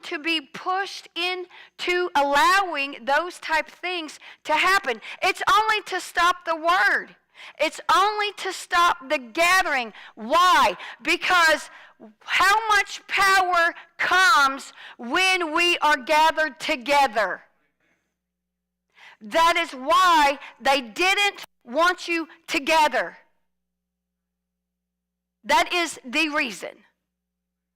to be pushed into allowing those type things to happen. It's only to stop the word. It's only to stop the gathering. Why? Because how much power comes when we are gathered together? That is why they didn't want you together. That is the reason.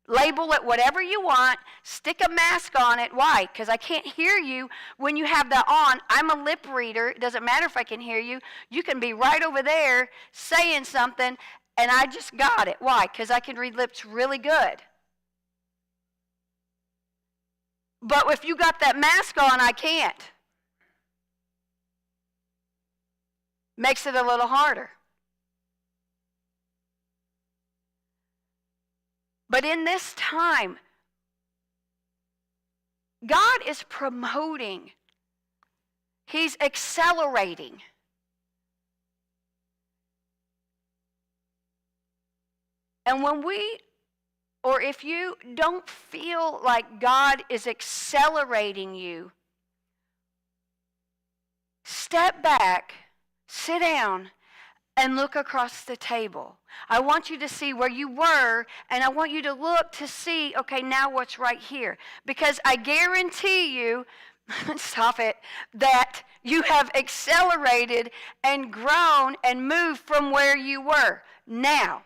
Label it whatever you want. Stick a mask on it. Why? Because I can't hear you when you have that on. I'm a lip reader. It doesn't matter if I can hear you. You can be right over there saying something, and I just got it. Why? Because I can read lips really good. But if you got that mask on, I can't. Makes it a little harder. But in this time, God is promoting. He's accelerating. And when or if you don't feel like God is accelerating you, step back, sit down, and look across the table. I want you to see where you were, and I want you to look to see, okay, now what's right here. Because I guarantee you, stop it, that you have accelerated and grown and moved from where you were. Now,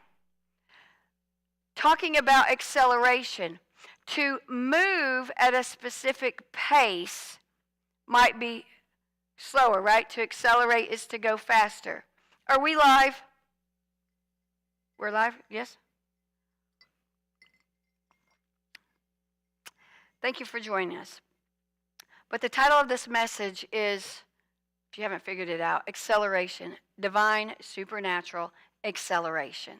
talking about acceleration, to move at a specific pace might be slower, right? To accelerate is to go faster. Are we live? We're live? Yes? Thank you for joining us. But the title of this message is, if you haven't figured it out, Acceleration, Divine Supernatural Acceleration.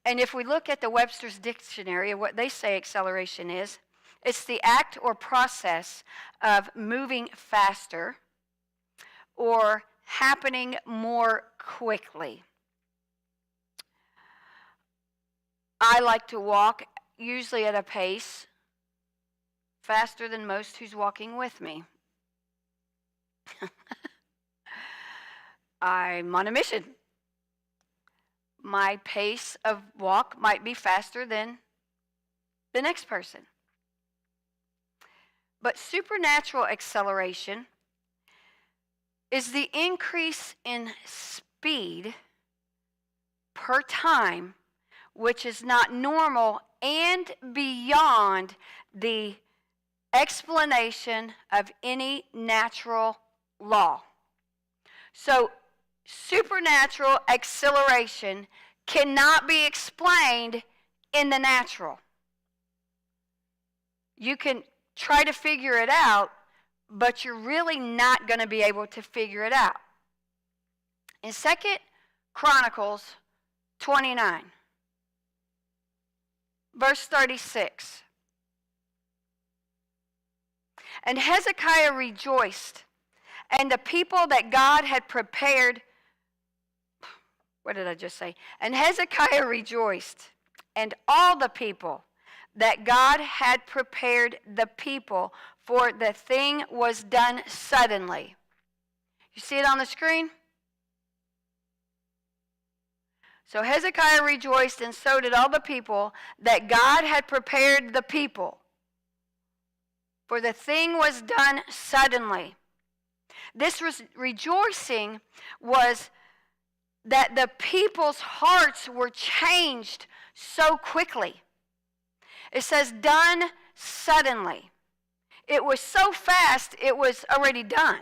And if we look at the Webster's Dictionary, what they say acceleration is, it's the act or process of moving faster or happening more quickly. I like to walk usually at a pace faster than most who's walking with me. I'm on a mission. My pace of walk might be faster than the next person. But supernatural acceleration is the increase in speed per time, which is not normal and beyond the explanation of any natural law. So, supernatural acceleration cannot be explained in the natural. You can try to figure it out, but you're really not going to be able to figure it out. In 2 Chronicles 29, verse 36, and Hezekiah rejoiced, and the people that God had prepared, what did I just say? And Hezekiah rejoiced, and all the people that God had prepared the people, for the thing was done suddenly. You see it on the screen? So Hezekiah rejoiced, and so did all the people, that God had prepared the people, for the thing was done suddenly. This rejoicing was that the people's hearts were changed so quickly. It says done suddenly. It was so fast, it was already done.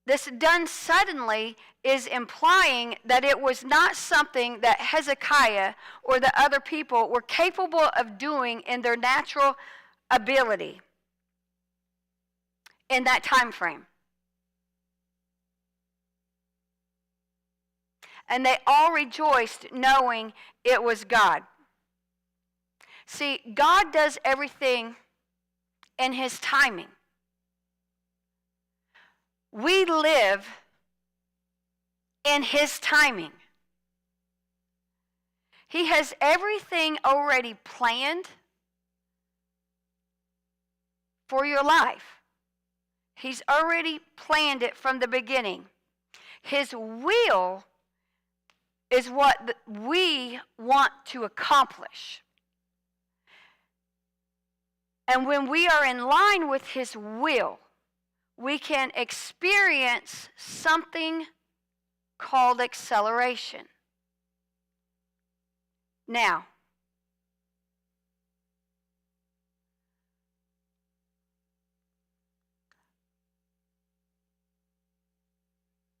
This done suddenly is implying that it was not something that Hezekiah or the other people were capable of doing in their natural ability in that time frame. And they all rejoiced knowing it was God. See, God does everything in His timing. We live in His timing. He has everything already planned for your life. He's already planned it from the beginning. His will is what we want to accomplish. And when we are in line with His will, we can experience something called acceleration. Now,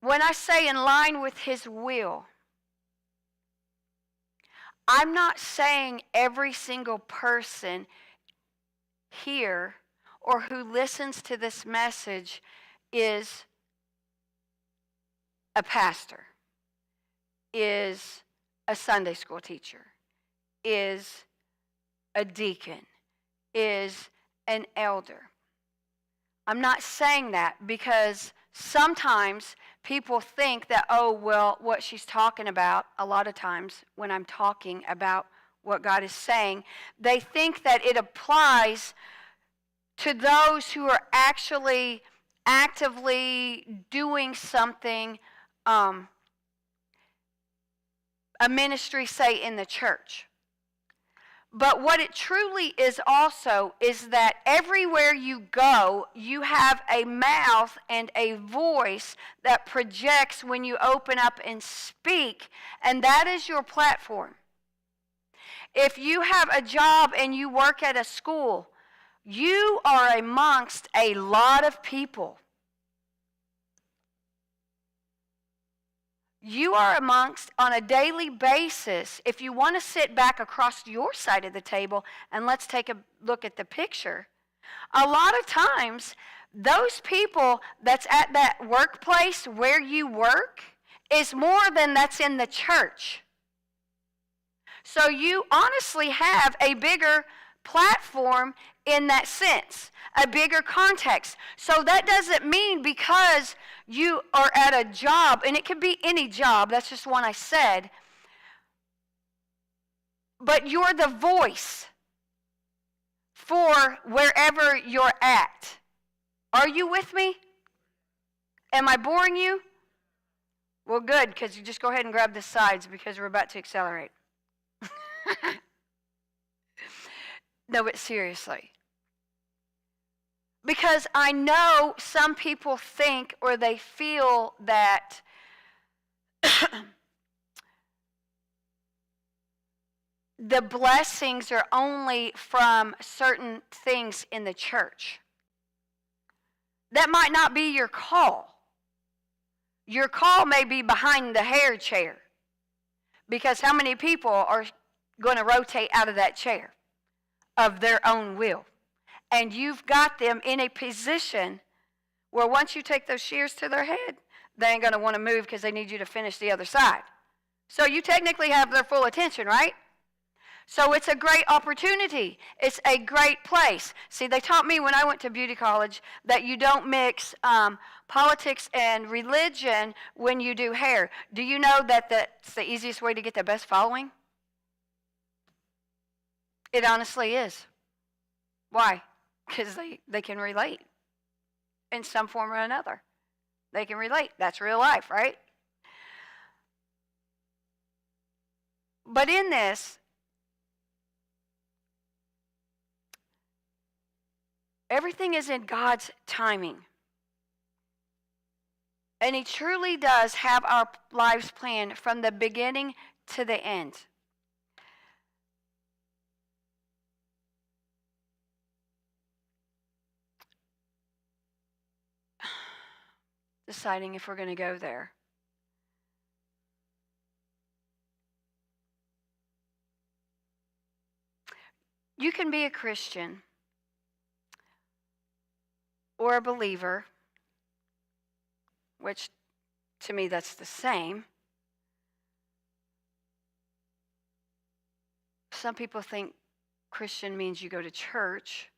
when I say in line with His will, I'm not saying every single person here or who listens to this message is a pastor, is a Sunday school teacher, is a deacon, is an elder. I'm not saying that because sometimes people think that, oh, well, what she's talking about, a lot of times when I'm talking about what God is saying, they think that it applies to those who are actually actively doing something, a ministry, say, in the church. But what it truly is also is that everywhere you go, you have a mouth and a voice that projects when you open up and speak, and that is your platform. If you have a job and you work at a school, you are amongst a lot of people. You are amongst, on a daily basis, if you want to sit back across your side of the table and let's take a look at the picture, a lot of times those people that's at that workplace where you work is more than that's in the church. So you honestly have a bigger platform in that sense, a bigger context. So that doesn't mean because you are at a job, and it could be any job, that's just one I said, but you're the voice for wherever you're at. Are you with me? Am I boring you? Well, good, because you just go ahead and grab the sides because we're about to accelerate. No, but seriously. Because I know some people think or they feel that the blessings are only from certain things in the church. That might not be your call. Your call may be behind the hair chair. Because how many people are going to rotate out of that chair of their own will? And you've got them in a position where once you take those shears to their head, they ain't going to want to move because they need you to finish the other side. So you technically have their full attention, right? So it's a great opportunity. It's a great place. See, they taught me when I went to beauty college that you don't mix politics and religion when you do hair. Do you know that that's the easiest way to get the best following? It honestly is. Why? Because they can relate in some form or another. They can relate. That's real life, right? But in this, everything is in God's timing. And He truly does have our lives planned from the beginning to the end. Deciding if we're going to go there. You can be a Christian or a believer, which to me that's the same. Some people think Christian means you go to church.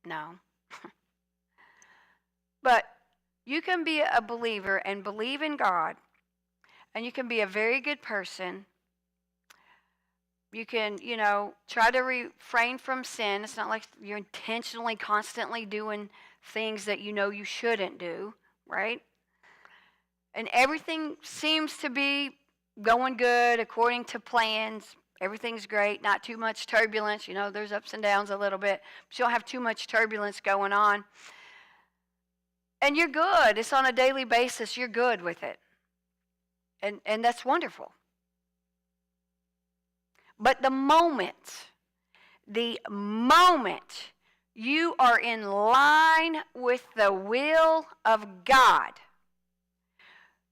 No. But you can be a believer and believe in God and you can be a very good person. You can, try to refrain from sin. It's not like you're intentionally, constantly doing things that you shouldn't do, right? And everything seems to be going good according to plans. Everything's great, not too much turbulence. There's ups and downs a little bit, but you don't have too much turbulence going on. And you're good. It's on a daily basis. You're good with it. And that's wonderful. But the moment you are in line with the will of God,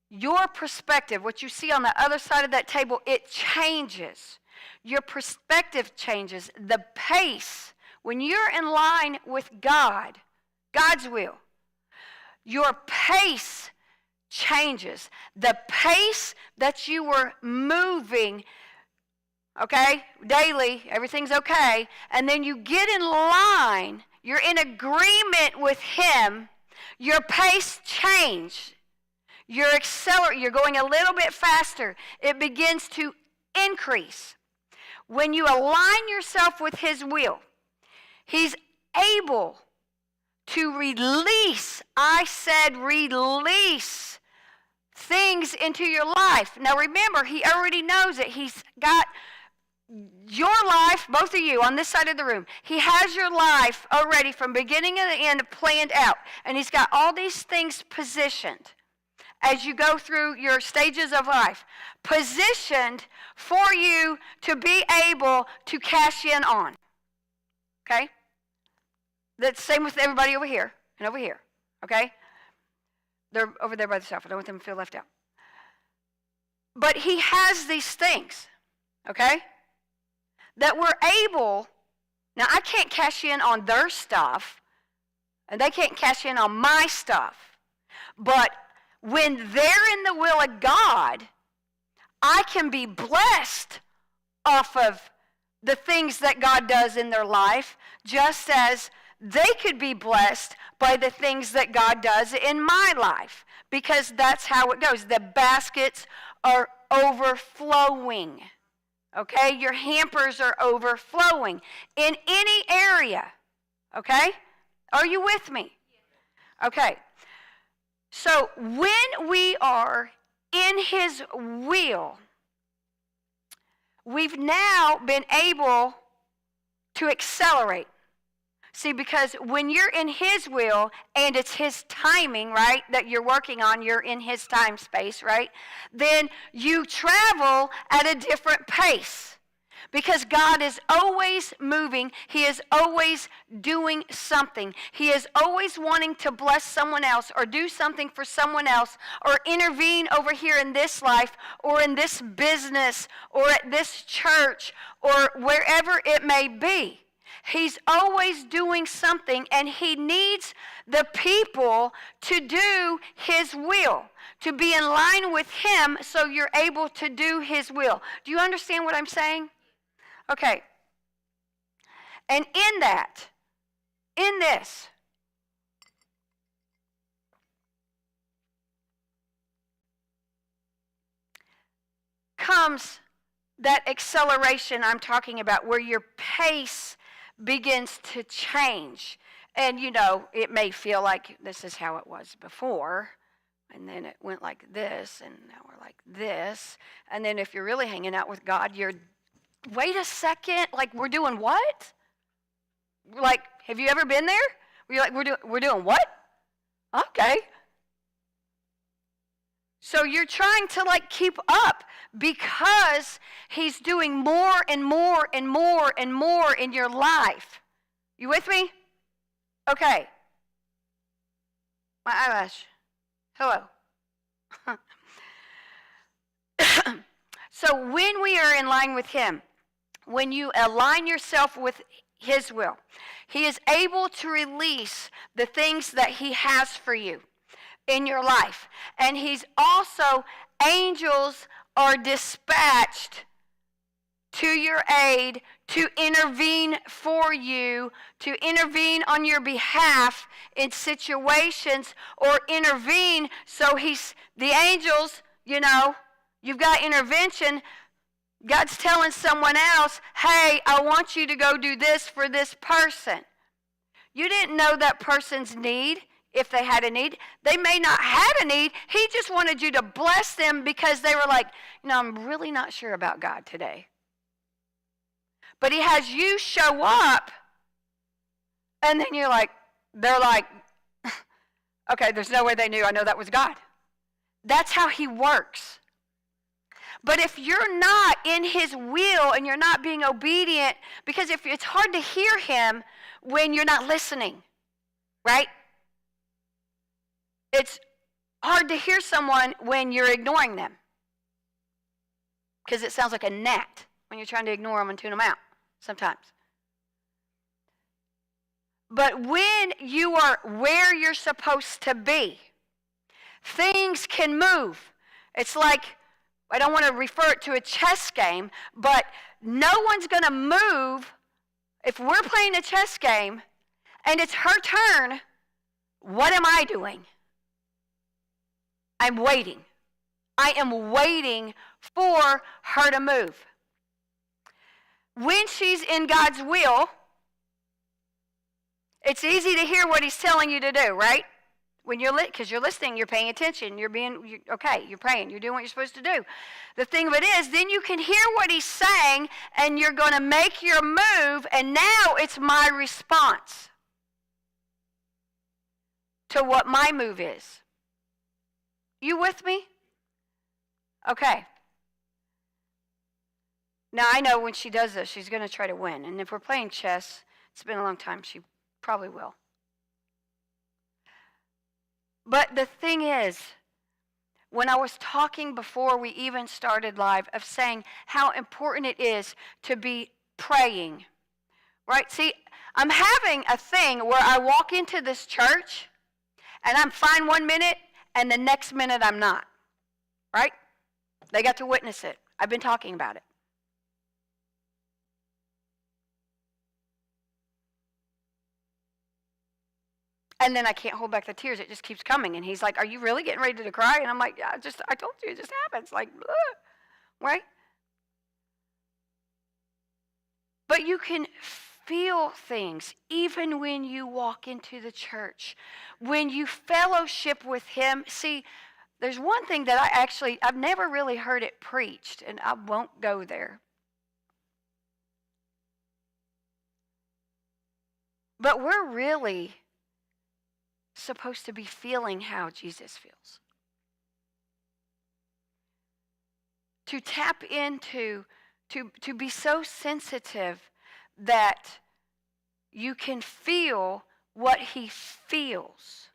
your perspective, what you see on the other side of that table, it changes. Your perspective changes. The pace, when you're in line with God, God's will, your pace changes. The pace that you were moving, okay, daily, everything's okay, and then you get in line, you're in agreement with Him, your pace changes. You're accelerating, you're going a little bit faster. It begins to increase. When you align yourself with His will, He's able to release, I said release, things into your life. Now remember, He already knows it. He's got your life, both of you on this side of the room. He has your life already from beginning to the end planned out. And He's got all these things positioned as you go through your stages of life, positioned for you to be able to cash in on. Okay? That's the same with everybody over here and over here. Okay? They're over there by themselves. I don't want them to feel left out. But He has these things, okay, that we're able. Now, I can't cash in on their stuff, and they can't cash in on my stuff. But when they're in the will of God, I can be blessed off of the things that God does in their life, just as they could be blessed by the things that God does in my life, because that's how it goes. The baskets are overflowing, okay? Your hampers are overflowing in any area, okay? Are you with me? Okay. So when we are in His will, we've now been able to accelerate. See, because when you're in His will and it's His timing, right, that you're working on, you're in His time space, right, then you travel at a different pace. Because God is always moving. He is always doing something. He is always wanting to bless someone else or do something for someone else or intervene over here in this life or in this business or at this church or wherever it may be. He's always doing something, and He needs the people to do His will, to be in line with Him so you're able to do His will. Do you understand what I'm saying? Okay. And in this, comes that acceleration I'm talking about, where your pace begins to change. And it may feel like this is how it was before, and then it went like this, and now we're like this. And then if you're really hanging out with God, wait a second, like we're doing what? Like, have you ever been there? You're like, we're doing what? Okay. So you're trying to keep up because He's doing more and more and more and more in your life. You with me? Okay. My eyelash. Hello. So when we are in line with Him, when you align yourself with His will, He is able to release the things that He has for you in your life. And He's also, angels are dispatched to your aid to intervene for you, to intervene on your behalf in situations, or intervene. So the angels, You've got intervention. God's telling someone else, hey, I want you to go do this for this person. You didn't know that person's need, if they had a need. They may not have a need. He just wanted you to bless them because they were like, I'm really not sure about God today. But he has you show up, and then they're like, okay, there's no way they knew. I know that was God. That's how he works. But if you're not in his will and you're not being obedient, because if it's hard to hear him when you're not listening, right? It's hard to hear someone when you're ignoring them, because it sounds like a gnat when you're trying to ignore them and tune them out sometimes. But when you are where you're supposed to be, things can move. It's like, I don't want to refer it to a chess game, but no one's going to move. If we're playing a chess game and it's her turn, what am I doing? I'm waiting. I am waiting for her to move. When she's in God's will, it's easy to hear what he's telling you to do, right? When because you're listening, you're paying attention, you're praying, you're doing what you're supposed to do. The thing of it is, then you can hear what he's saying, and you're going to make your move, and now it's my response to what my move is. You with me? Okay. Now, I know when she does this, she's going to try to win. And if we're playing chess, it's been a long time, she probably will. But the thing is, when I was talking before we even started live of saying how important it is to be praying, right? See, I'm having a thing where I walk into this church and I'm fine 1 minute and the next minute I'm not, right? They got to witness it. I've been talking about it. And then I can't hold back the tears. It just keeps coming. And he's like, are you really getting ready to cry? And I'm like, yeah, I told you, it just happens. Like, ugh. Right? But you can feel things even when you walk into the church. When you fellowship with him. See, there's one thing that I've never really heard it preached, and I won't go there. But we're really supposed to be feeling how Jesus feels. To tap into, to be so sensitive that you can feel what he feels.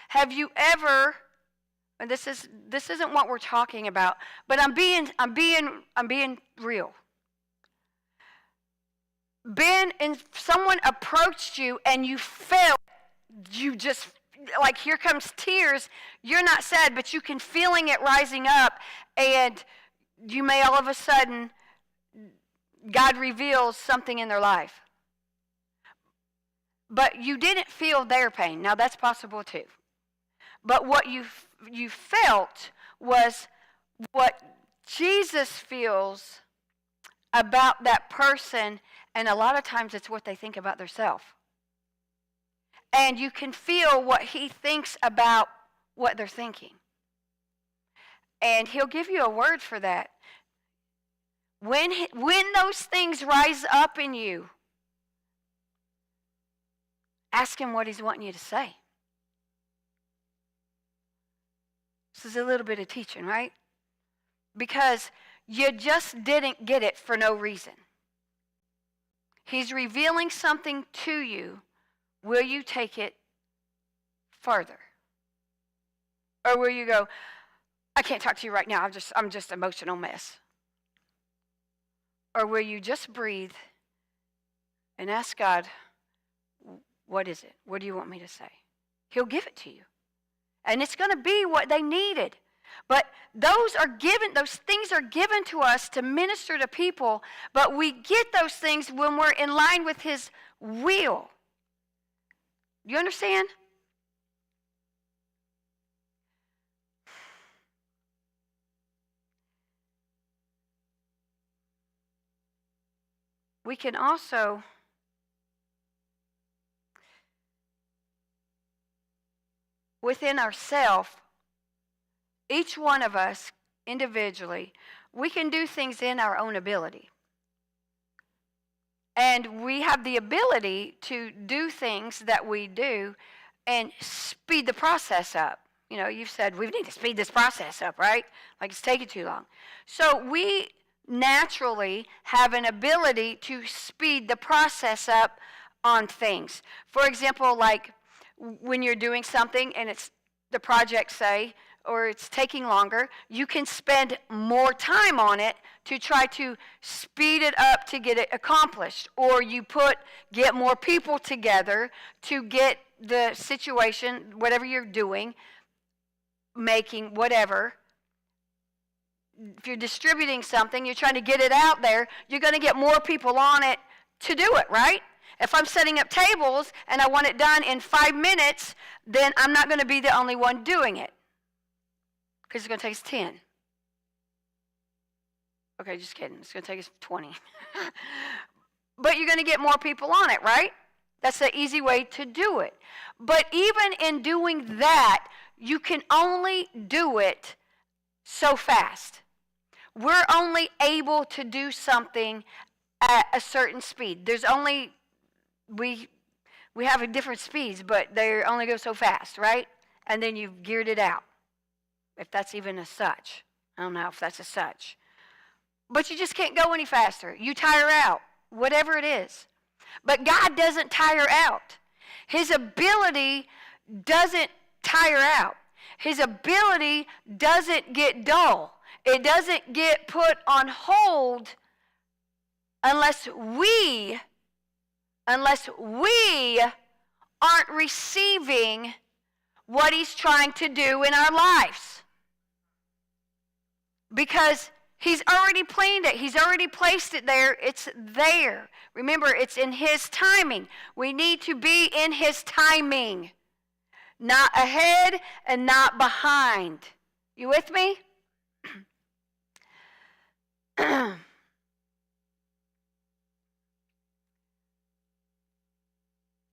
Have you ever, and this isn't what we're talking about, but I'm being real. And someone approached you and you felt, you just, like, here comes tears. You're not sad, but you can feeling it rising up, and you may all of a sudden, God reveals something in their life. But you didn't feel their pain. Now, that's possible too. But what you felt was what Jesus feels about that person, and a lot of times it's what they think about themselves. And you can feel what he thinks about what they're thinking. And he'll give you a word for that. When those things rise up in you, ask him what he's wanting you to say. This is a little bit of teaching, right? Because you just didn't get it for no reason. He's revealing something to you. Will you take it further? Or will you go, I can't talk to you right now, I'm just an emotional mess? Or will you just breathe and ask God, what is it? What do you want me to say? He'll give it to you. And it's going to be what they needed. But those things are given to us to minister to people, but we get those things when we're in line with his will. You understand? we can also within ourselves, each one of us individually, we can do things in our own ability. And we have the ability to do things that we do and speed the process up. You know, you've said we need to speed this process up, right? Like it's taking too long. So we naturally have an ability to speed the process up on things. For example, like when you're doing something and it's the project, say, or it's taking longer, you can spend more time on it to try to speed it up to get it accomplished. Or you get more people together to get the situation, whatever you're doing, making, whatever. If you're distributing something, you're trying to get it out there, you're going to get more people on it to do it, right? If I'm setting up tables and I want it done in 5 minutes, then I'm not going to be the only one doing it. Because it's going to take us 10. Okay, just kidding. It's going to take us 20. But you're going to get more people on it, right? That's the easy way to do it. But even in doing that, you can only do it so fast. We're only able to do something at a certain speed. There's only, we have a different speeds, but they only go so fast, right? And then you've geared it out. If that's even a such. I don't know if that's a such. But you just can't go any faster. You tire out, whatever it is. But God doesn't tire out. His ability doesn't tire out. His ability doesn't get dull. It doesn't get put on hold unless we aren't receiving what he's trying to do in our lives. Because he's already planned it. He's already placed it there. It's there. Remember, it's in his timing. We need to be in his timing. Not ahead and not behind. You with me?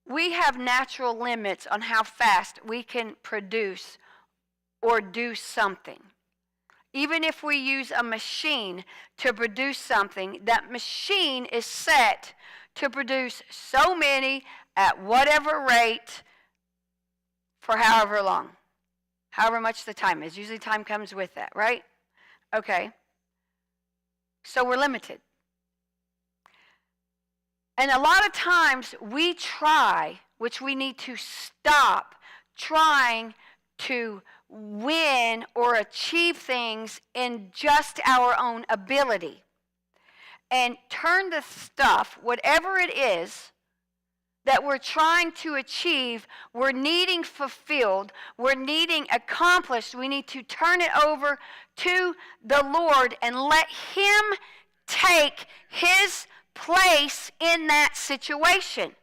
We have natural limits on how fast we can produce or do something. Even if we use a machine to produce something, that machine is set to produce so many at whatever rate for however long, however much the time is. Usually time comes with that, right? Okay. So we're limited. And a lot of times we try, which we need to stop trying to win or achieve things in just our own ability. And turn the stuff, whatever it is that we're trying to achieve, we're needing fulfilled, we're needing accomplished, we need to turn it over to the Lord and let him take his place in that situation.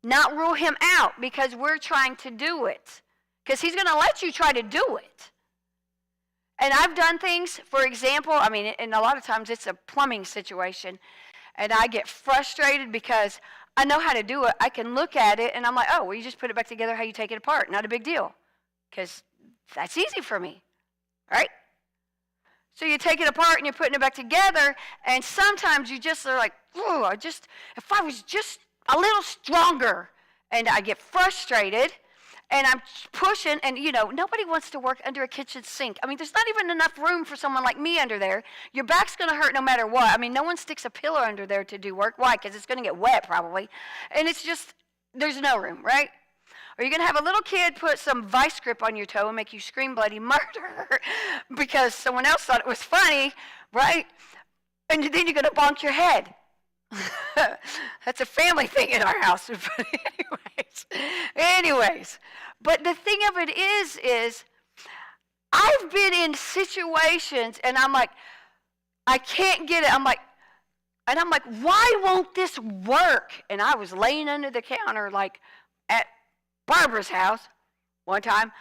Not rule him out because we're trying to do it. Because he's going to let you try to do it. And I've done things, for example, and a lot of times it's a plumbing situation, and I get frustrated because I know how to do it. I can look at it, and I'm like, oh, well, you just put it back together how you take it apart. Not a big deal. Because that's easy for me, right? So you take it apart, and you're putting it back together, and sometimes you just are like, oh, if I was just a little stronger, and I get frustrated, and I'm pushing, and nobody wants to work under a kitchen sink. There's not even enough room for someone like me under there. Your back's going to hurt no matter what. No one sticks a pillow under there to do work. Why? Because it's going to get wet probably. And it's just, there's no room, right? Or you're going to have a little kid put some vice grip on your toe and make you scream bloody murder because someone else thought it was funny, right? And then you're going to bonk your head. That's a family thing in our house. Anyways, but the thing of it is I've been in situations and I'm like, I can't get it. I'm like, why won't this work? And I was laying under the counter like at Barbara's house one time.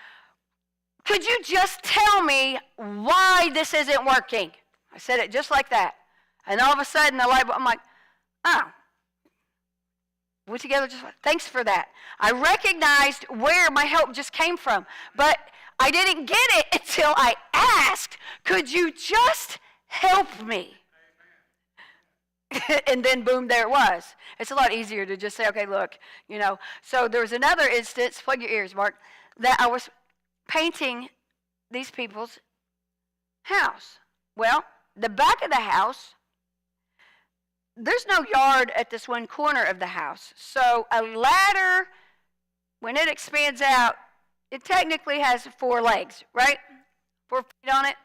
Could you just tell me why this isn't working? I said it just like that. And all of a sudden the light bulb, I'm like, Oh, we're together just fine. Thanks for that. I recognized where my help just came from, but I didn't get it until I asked, could you just help me? And then boom, there it was. It's a lot easier to just say, okay, look, So there was another instance, plug your ears, Mark, that I was painting these people's house. Well, the back of the house, there's no yard at this one corner of the house. So a ladder, when it expands out, it technically has 4 legs, right? 4 feet on it.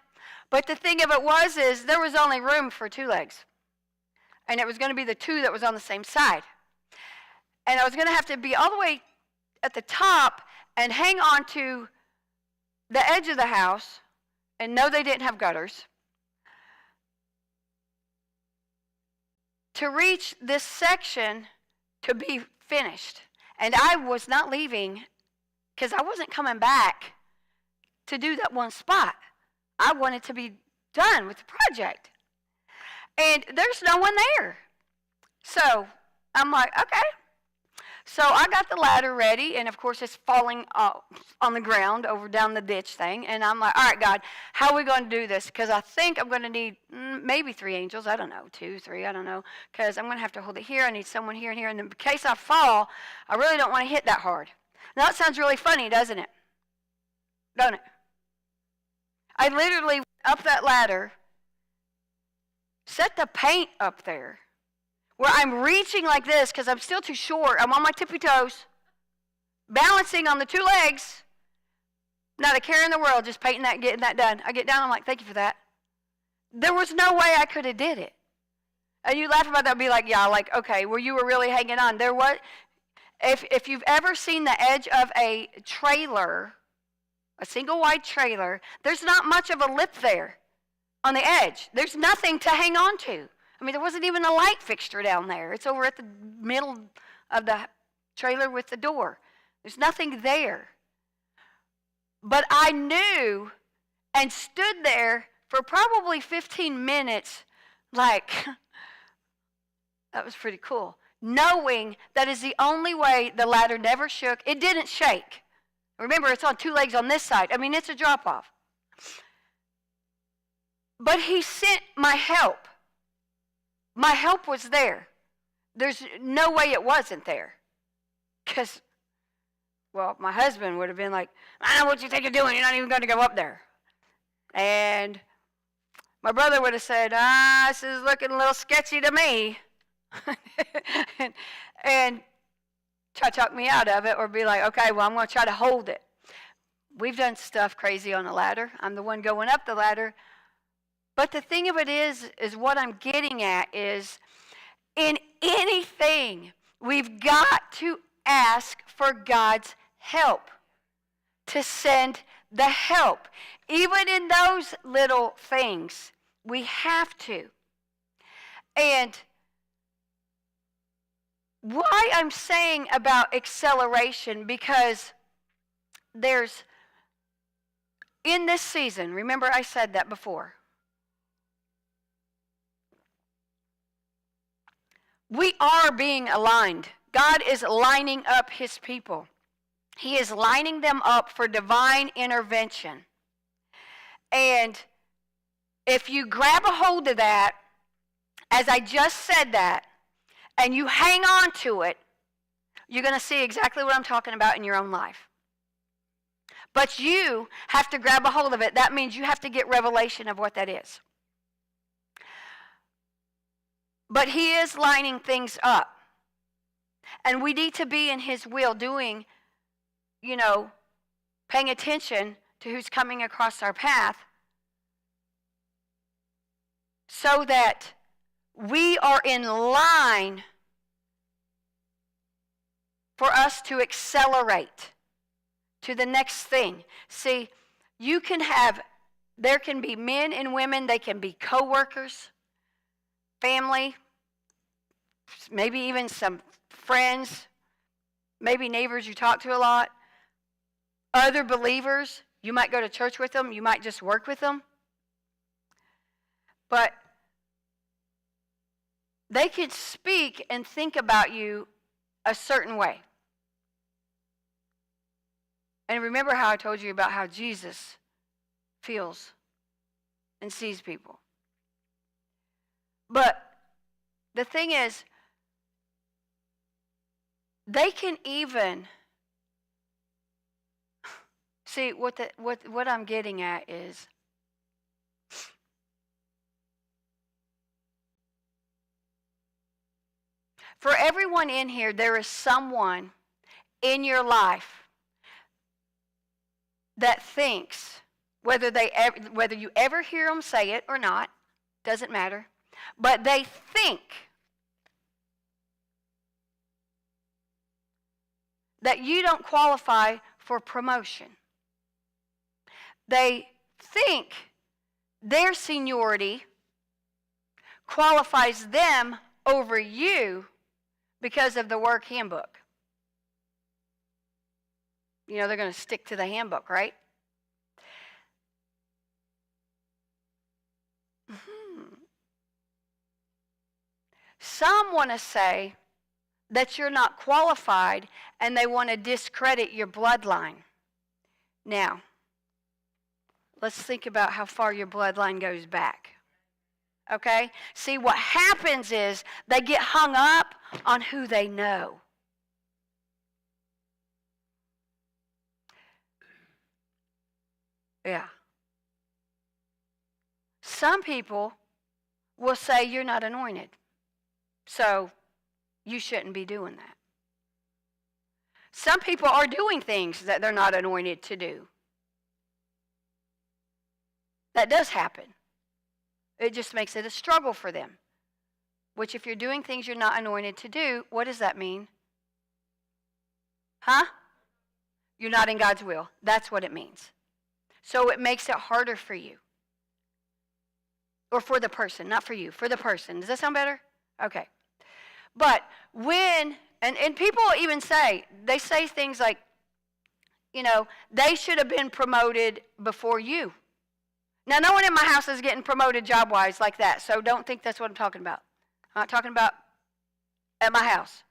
But the thing of it is there was only room for 2 legs. And it was going to be the 2 that was on the same side. And I was going to have to be all the way at the top and hang on to the edge of the house. And no, they didn't have gutters. To reach this section to be finished. And I was not leaving because I wasn't coming back to do that one spot. I wanted to be done with the project. And there's no one there. So I'm like, okay. So I got the ladder ready, and of course it's falling on the ground over down the ditch thing. And I'm like, all right, God, how are we going to do this? Because I think I'm going to need maybe 3 angels. I don't know, 2, 3, I don't know. Because I'm going to have to hold it here. I need someone here and here. And in case I fall, I really don't want to hit that hard. Now that sounds really funny, doesn't it? Don't it? I literally went up that ladder, set the paint up there, where I'm reaching like this because I'm still too short. I'm on my tippy toes, balancing on the 2 legs. Not a care in the world, just painting that and getting that done. I get down, I'm like, thank you for that. There was no way I could have did it. And you laugh about that and be like, yeah, like, okay, well, you were really hanging on. There was, if you've ever seen the edge of a trailer, a single wide trailer, there's not much of a lip there on the edge. There's nothing to hang on to. I mean, there wasn't even a light fixture down there. It's over at the middle of the trailer with the door. There's nothing there. But I knew and stood there for probably 15 minutes like, that was pretty cool. Knowing that is the only way the ladder never shook. It didn't shake. Remember, it's on 2 legs on this side. I mean, it's a drop-off. But he sent my help. My help was there. There's no way it wasn't there. Because, well, my husband would have been like, I know what you think you're doing. You're not even going to go up there. And my brother would have said, this is looking a little sketchy to me. and try to talk me out of it or be like, okay, well, I'm going to try to hold it. We've done stuff crazy on the ladder. I'm the one going up the ladder. But the thing of it is what I'm getting at is in anything, we've got to ask for God's help, to send the help. Even in those little things, we have to. And why I'm saying about acceleration, because there's, in this season, remember I said that before, we are being aligned. God is lining up his people. He is lining them up for divine intervention. And if you grab a hold of that, as I just said that, and you hang on to it, you're going to see exactly what I'm talking about in your own life. But you have to grab a hold of it. That means you have to get revelation of what that is. But he is lining things up. And we need to be in his will, doing, paying attention to who's coming across our path so that we are in line for us to accelerate to the next thing. See, there can be men and women, they can be co-workers, family, maybe even some friends, maybe neighbors you talk to a lot, other believers. You might go to church with them, you might just work with them. But They can speak and think about you a certain way. And remember how I told you about how Jesus feels and sees people. But the thing is, they can even see what I'm getting at is for everyone in here, there is someone in your life that thinks, whether you ever hear them say it or not, doesn't matter, but they think that you don't qualify for promotion. They think their seniority qualifies them over you because of the work handbook. You know, they're going to stick to the handbook, right? Some want to say that you're not qualified and they want to discredit your bloodline. Now, let's think about how far your bloodline goes back. Okay? See, what happens is they get hung up on who they know. Yeah. Some people will say you're not anointed, so you shouldn't be doing that. Some people are doing things that they're not anointed to do. That does happen. It just makes it a struggle for them. Which, if you're doing things you're not anointed to do, what does that mean? Huh? You're not in God's will. That's what it means. So it makes it harder for you. Or for the person, not for you, for the person. Does that sound better? Okay. But when, and people even say, they say things like, you know, they should have been promoted before you. Now, no one in my house is getting promoted job-wise like that, so don't think that's what I'm talking about. I'm not talking about at my house.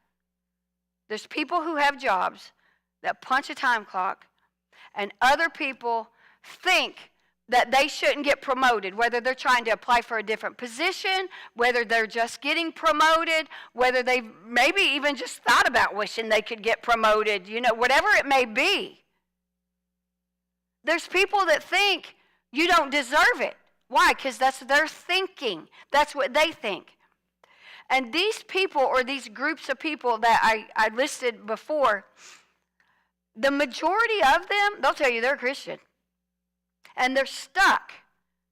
There's people who have jobs that punch a time clock, and other people think that they shouldn't get promoted, whether they're trying to apply for a different position, whether they're just getting promoted, whether they've maybe even just thought about wishing they could get promoted, you know, whatever it may be. There's people that think you don't deserve it. Why? Because that's their thinking. That's what they think. And these people, or these groups of people that I listed before, the majority of them, they'll tell you they're Christian. And they're stuck.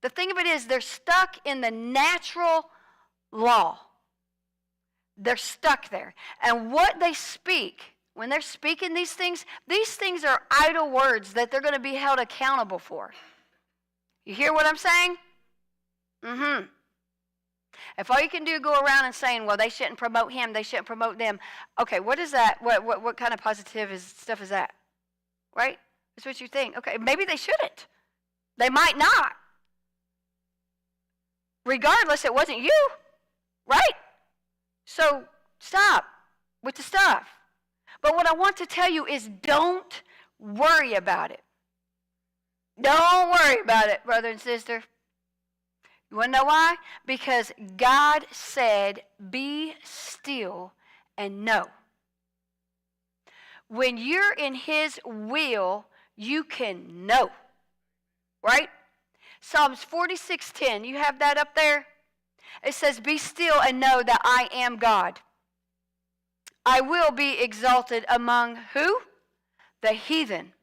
The thing of it is, they're stuck in the natural law. They're stuck there. And what they speak, when they're speaking these things are idle words that they're going to be held accountable for. You hear what I'm saying? Mm-hmm. If all you can do go around and saying, well, they shouldn't promote him, they shouldn't promote them. Okay, what is that? What kind of positive stuff is that? Right? That's what you think. Okay, maybe they shouldn't. They might not. Regardless, it wasn't you, right? So stop with the stuff. But what I want to tell you is don't worry about it. Don't worry about it, brother and sister. You want to know why? Because God said, be still and know. When you're in His will, you can know. Right? Psalms 46:10. You have that up there? It says, be still and know that I am God. I will be exalted among who? The heathen.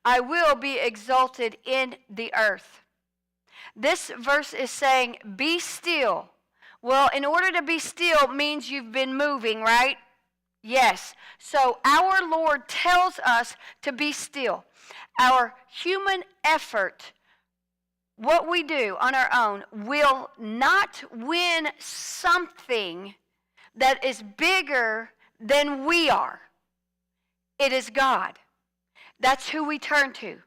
I will be exalted in the earth. This verse is saying, be still. Well, in order to be still means you've been moving, right? Yes. So our Lord tells us to be still. Our human effort, what we do on our own, will not win something that is bigger than we are. It is God. That's who we turn to.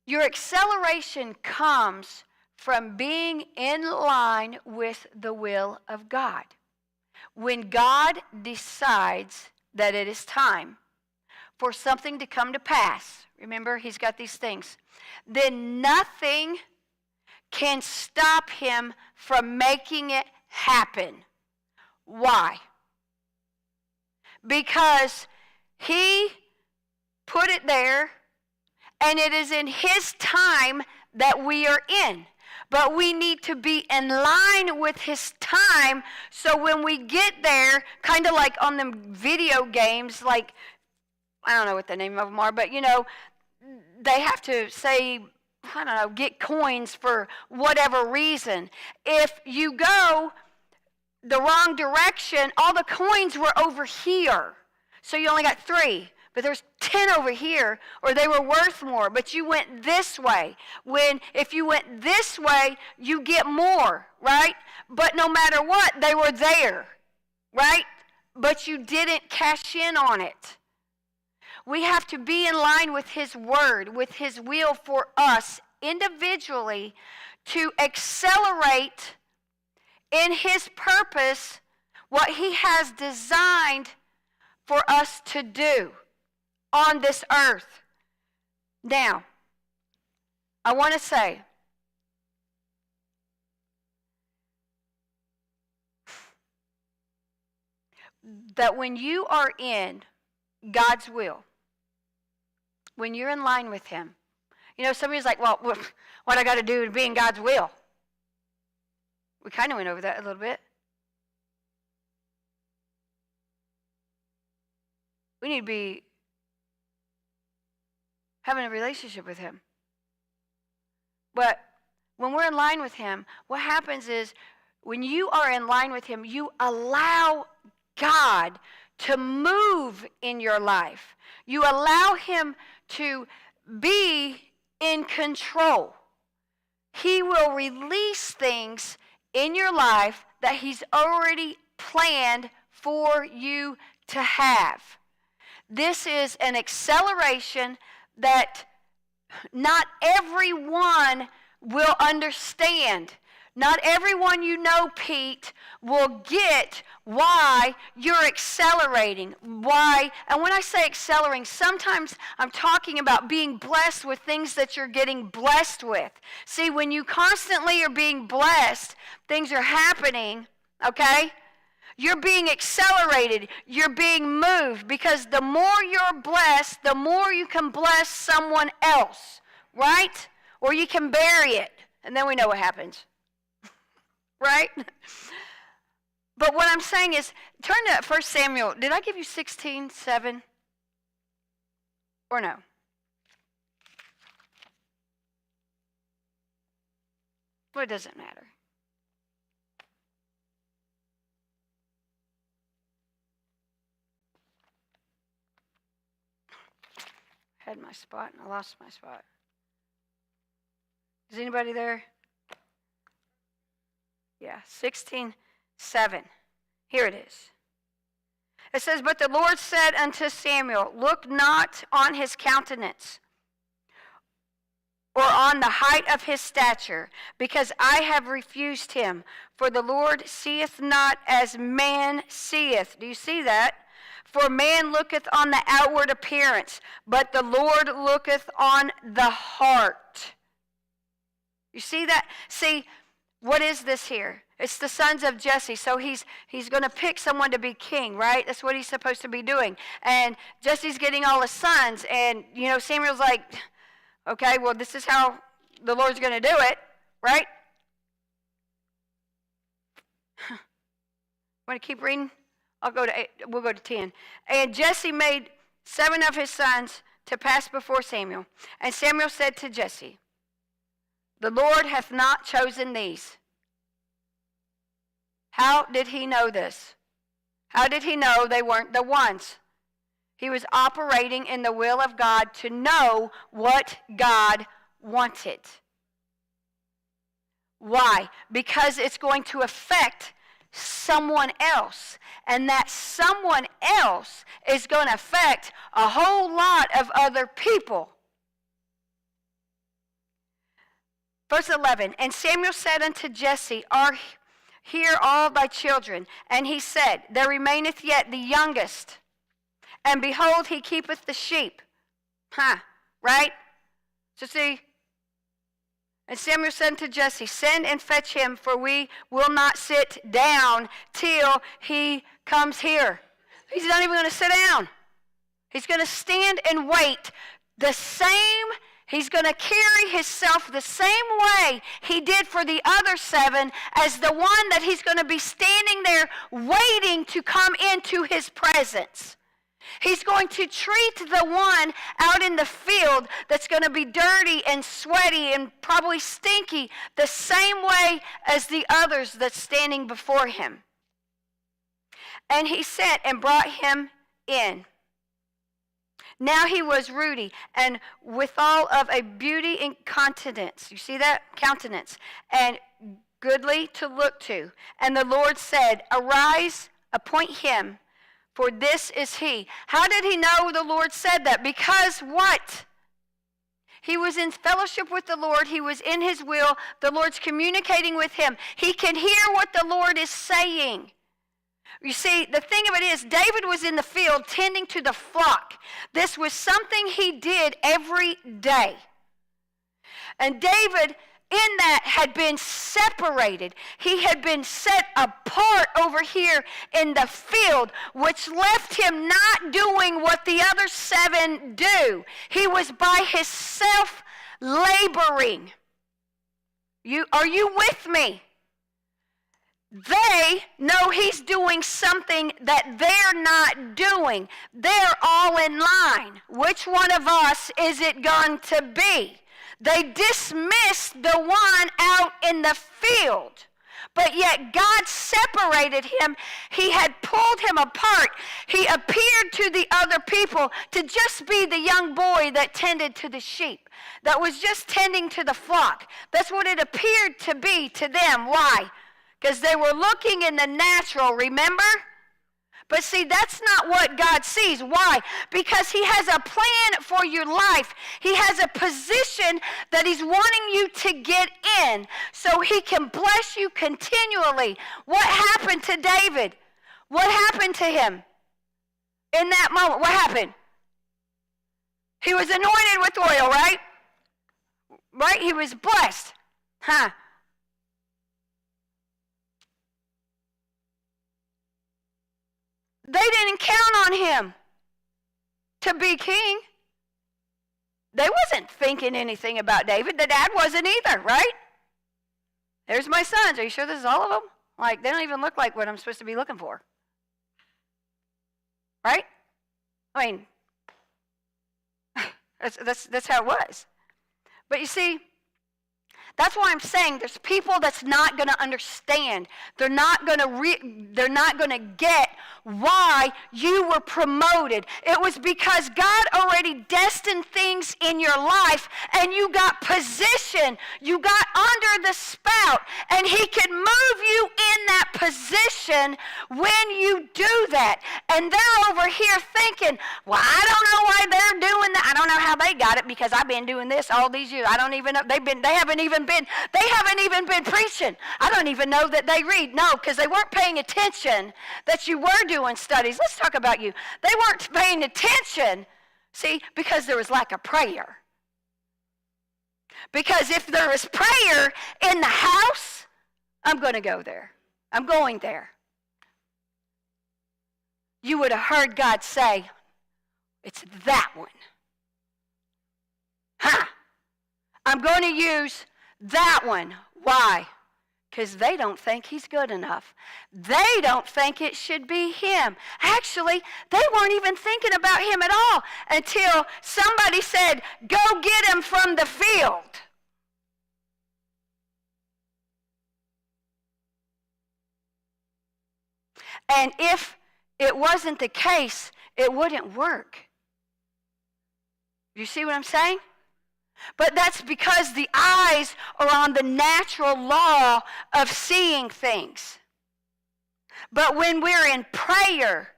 Your acceleration comes from being in line with the will of God. When God decides that it is time for something to come to pass, remember, he's got these things, then nothing can stop him from making it happen. Why? Because he put it there, and it is in his time that we are in. But we need to be in line with his time, so when we get there, kind of like on the video games, like, I don't know what the name of them are, but they have to say, I don't know, get coins for whatever reason. If you go the wrong direction, all the coins were over here. So you only got 3, but there's 10 over here, or they were worth more, but you went this way. If you went this way, you get more, right? But no matter what, they were there, right? But you didn't cash in on it. We have to be in line with his word, with his will for us individually to accelerate in his purpose what he has designed for us to do on this earth. Now, I want to say, that when you are in God's will, when you're in line with him, somebody's like, well, what I got to do to be in God's will? We kind of went over that a little bit. We need to be having a relationship with him. But when we're in line with him, what happens is when you are in line with him, you allow God to move in your life. You allow him to be in control. He will release things in your life that he's already planned for you to have. This is an acceleration that not everyone will understand. Not everyone Pete, will get why you're accelerating. Why? And when I say accelerating, sometimes I'm talking about being blessed with things that you're getting blessed with. See, when you constantly are being blessed, things are happening, okay? You're being accelerated. You're being moved, because the more you're blessed, the more you can bless someone else, right? Or you can bury it, and then we know what happens. Right? But what I'm saying is, turn to 1 Samuel. Did I give you 16:7? Or no? Well, it doesn't matter. I had my spot and I lost my spot. Is anybody there? Yeah, 16:7. Here it is. It says, "But the Lord said unto Samuel, Look not on his countenance, or on the height of his stature, because I have refused him. For the Lord seeth not as man seeth." Do you see that? "For man looketh on the outward appearance, but the Lord looketh on the heart." You see that? See, what is this here? It's the sons of Jesse. So he's going to pick someone to be king, right? That's what he's supposed to be doing. And Jesse's getting all his sons. And, Samuel's like, okay, well, this is how the Lord's going to do it, right? Want to keep reading? We'll go to 10. "And Jesse made 7 of his sons to pass before Samuel. And Samuel said to Jesse, The Lord hath not chosen these." How did he know this? How did he know they weren't the ones? He was operating in the will of God to know what God wanted. Why? Because it's going to affect someone else. And that someone else is going to affect a whole lot of other people. Verse 11, and Samuel said unto Jesse, Are here all thy children? And he said, There remaineth yet the youngest, and behold, he keepeth the sheep. Right? So see, and Samuel said unto Jesse, Send and fetch him, for we will not sit down till he comes here. He's not even going to sit down. He's going to stand and wait the same. He's going to carry himself the same way he did for the other 7 as the one that he's going to be standing there waiting to come into his presence. He's going to treat the one out in the field that's going to be dirty and sweaty and probably stinky the same way as the others that's standing before him. And he sent and brought him in. Now he was ruddy and withal of a beauty and countenance. You see that? Countenance. And goodly to look to. And the Lord said, Arise, appoint him, for this is he. How did he know the Lord said that? Because what? He was in fellowship with the Lord. He was in his will. The Lord's communicating with him. He can hear what the Lord is saying. You see, the thing of it is, David was in the field tending to the flock. This was something he did every day. And David, in that, had been separated. He had been set apart over here in the field, which left him not doing what the other 7 do. He was by himself laboring. Are you with me? They know he's doing something that they're not doing. They're all in line. Which one of us is it going to be? They dismissed the one out in the field. But yet God separated him. He had pulled him apart. He appeared to the other people to just be the young boy that tended to the sheep, that was just tending to the flock. That's what it appeared to be to them. Why? Because they were looking in the natural, remember? But see, that's not what God sees. Why? Because he has a plan for your life. He has a position that he's wanting you to get in so he can bless you continually. What happened to David? What happened to him in that moment? What happened? He was anointed with oil, right? Right? He was blessed. They didn't count on him to be king. They wasn't thinking anything about David. The dad wasn't either, right? There's my sons. Are you sure this is all of them? Like, they don't even look like what I'm supposed to be looking for. Right? I mean, that's how it was. But you see, that's why I'm saying there's people that's not going to understand. They're not going to get why you were promoted. It was because God already destined things in your life, and you got position. You got under the spout, and he can move you in that position when you do that. And they're over here thinking, well, I don't know why they're doing that. I don't know how they got it because I've been doing this all these years. I don't even know. They haven't even been preaching. I don't even know that they read. No, because they weren't paying attention that you were doing studies. Let's talk about you. They weren't paying attention, see, because there was lack of prayer. Because if there is prayer in the house, I'm going to go there. I'm going there. You would have heard God say, it's that one. I'm going to use that one. Why? Because they don't think he's good enough. They don't think it should be him. Actually, they weren't even thinking about him at all until somebody said, go get him from the field. And if it wasn't the case, it wouldn't work. You see what I'm saying? But that's because the eyes are on the natural law of seeing things. But when we're in prayer,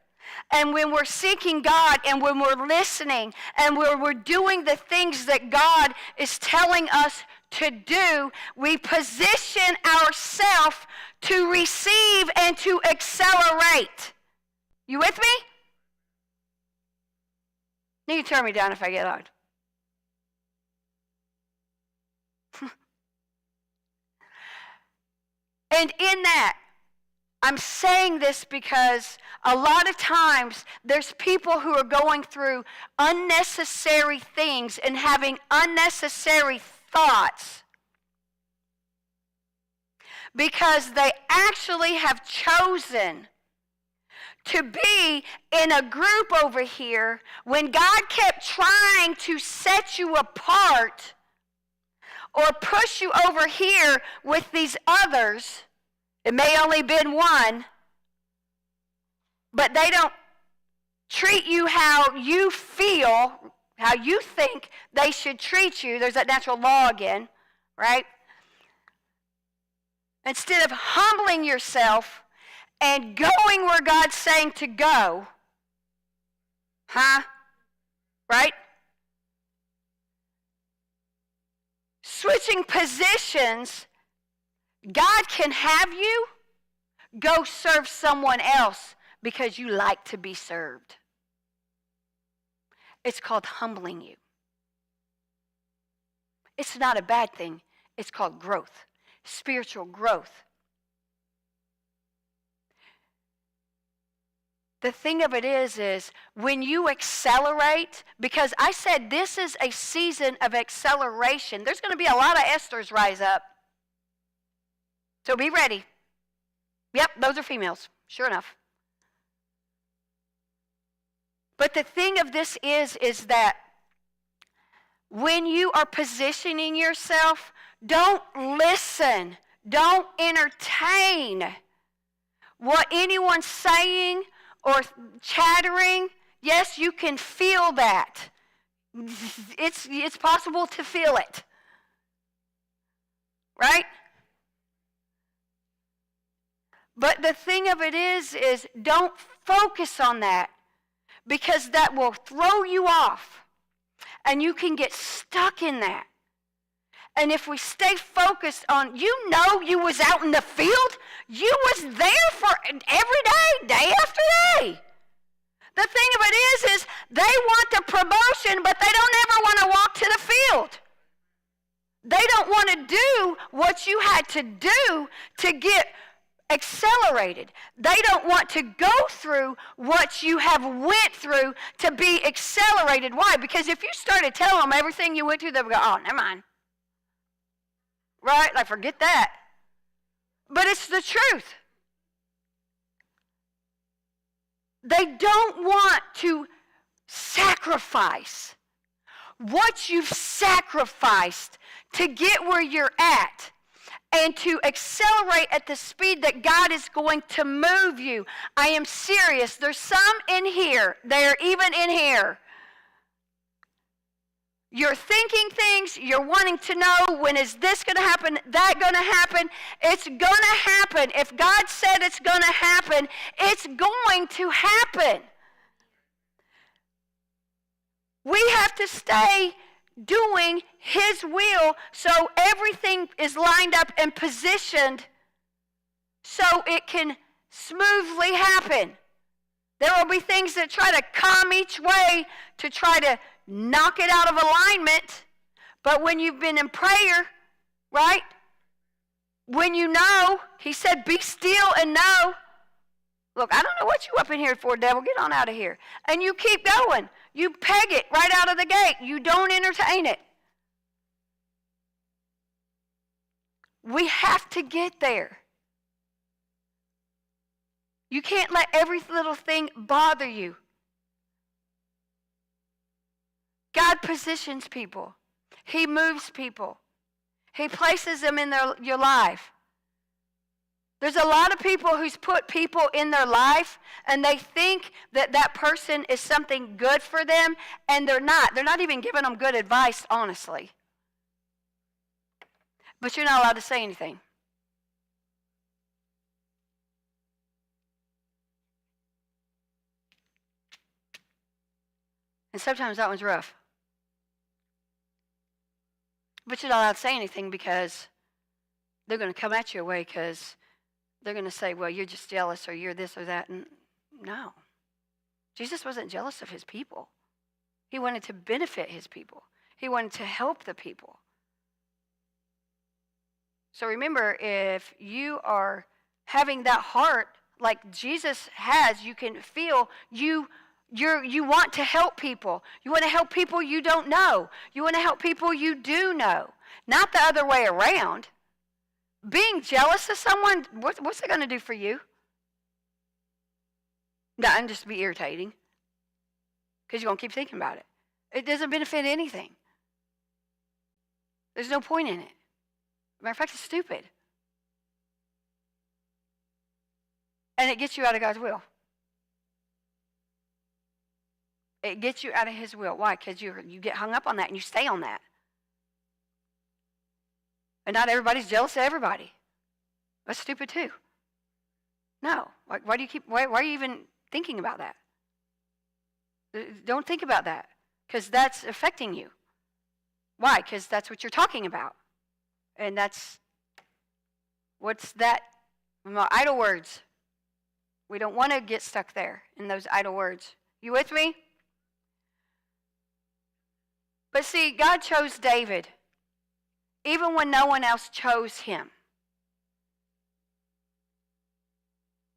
and when we're seeking God, and when we're listening, and when we're doing the things that God is telling us to do, we position ourselves to receive and to accelerate. You with me? You can turn me down if I get loud. And in that, I'm saying this because a lot of times there's people who are going through unnecessary things and having unnecessary thoughts because they actually have chosen to be in a group over here when God kept trying to set you apart or push you over here with these others. It may only been one, but they don't treat you how you feel, how you think they should treat you. There's that natural law again, right? Instead of humbling yourself and going where God's saying to go, right? Switching positions, God can have you go serve someone else because you like to be served. It's called humbling you. It's not a bad thing. It's called growth, spiritual growth. The thing of it is when you accelerate, because I said this is a season of acceleration. There's going to be a lot of Esthers rise up. So be ready. Yep, those are females, sure enough. But the thing of this is that when you are positioning yourself, don't listen, don't entertain what anyone's saying or chattering. Yes, you can feel that. It's possible to feel it. Right? But the thing of it is don't focus on that because that will throw you off and you can get stuck in that. And if we stay focused on, you was out in the field, you was there for every day, day after day. The thing of it is they want the promotion, but they don't ever want to walk to the field. They don't want to do what you had to do to get accelerated. They don't want to go through what you have went through to be accelerated. Why? Because if you started telling them everything you went through, they would go, oh, never mind. Right? Like, forget that. But it's the truth. They don't want to sacrifice what you've sacrificed to get where you're at and to accelerate at the speed that God is going to move you. I am serious. There's some in here. They're even in here. You're thinking things. You're wanting to know, when is this going to happen, that going to happen. It's going to happen. If God said it's going to happen, it's going to happen. We have to stay doing His will so everything is lined up and positioned so it can smoothly happen. There will be things that try to come each way to try to knock it out of alignment, but when you've been in prayer, right? When you know, He said, be still and know. Look, I don't know what you up in here for, devil. Get on out of here. And you keep going. You peg it right out of the gate. You don't entertain it. We have to get there. You can't let every little thing bother you. God positions people. He moves people. He places them in your life. There's a lot of people who's put people in their life and they think that that person is something good for them, and they're not. They're not even giving them good advice, honestly. But you're not allowed to say anything. And sometimes that one's rough. But you're not allowed to say anything because they're going to come at you away because they're going to say, well, you're just jealous or you're this or that. And no. Jesus wasn't jealous of his people. He wanted to benefit his people. He wanted to help the people. So remember, if you are having that heart like Jesus has, you can feel you want to help people. You want to help people you don't know. You want to help people you do know. Not the other way around. Being jealous of someone, what's it going to do for you? Nothing, just be irritating. Because you're going to keep thinking about it. It doesn't benefit anything. There's no point in it. Matter of fact, it's stupid. And it gets you out of God's will. It gets you out of his will. Why? Because you get hung up on that and you stay on that. And not everybody's jealous of everybody. That's stupid too. No. Why are you even thinking about that? Don't think about that. Because that's affecting you. Why? Because that's what you're talking about. And what's that? Idle words. We don't want to get stuck there in those idle words. You with me? But see, God chose David, even when no one else chose him.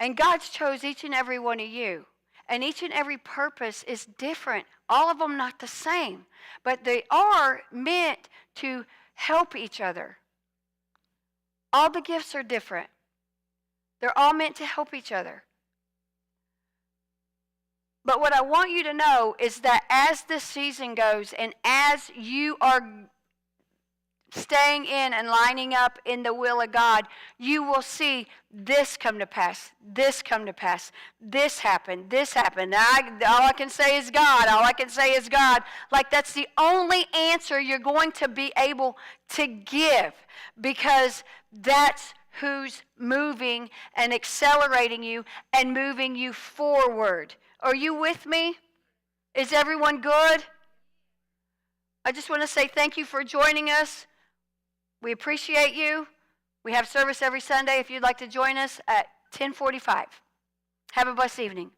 And God's chose each and every one of you. And each and every purpose is different. All of them not the same. But they are meant to help each other. All the gifts are different. They're all meant to help each other. But what I want you to know is that as this season goes and as you are staying in and lining up in the will of God, you will see this come to pass, this come to pass, this happen, this happen. All I can say is God. All I can say is God. Like that's the only answer you're going to be able to give because that's who's moving and accelerating you and moving you forward. Are you with me? Is everyone good? I just want to say thank you for joining us. We appreciate you. We have service every Sunday if you'd like to join us at 10:45. Have a blessed evening.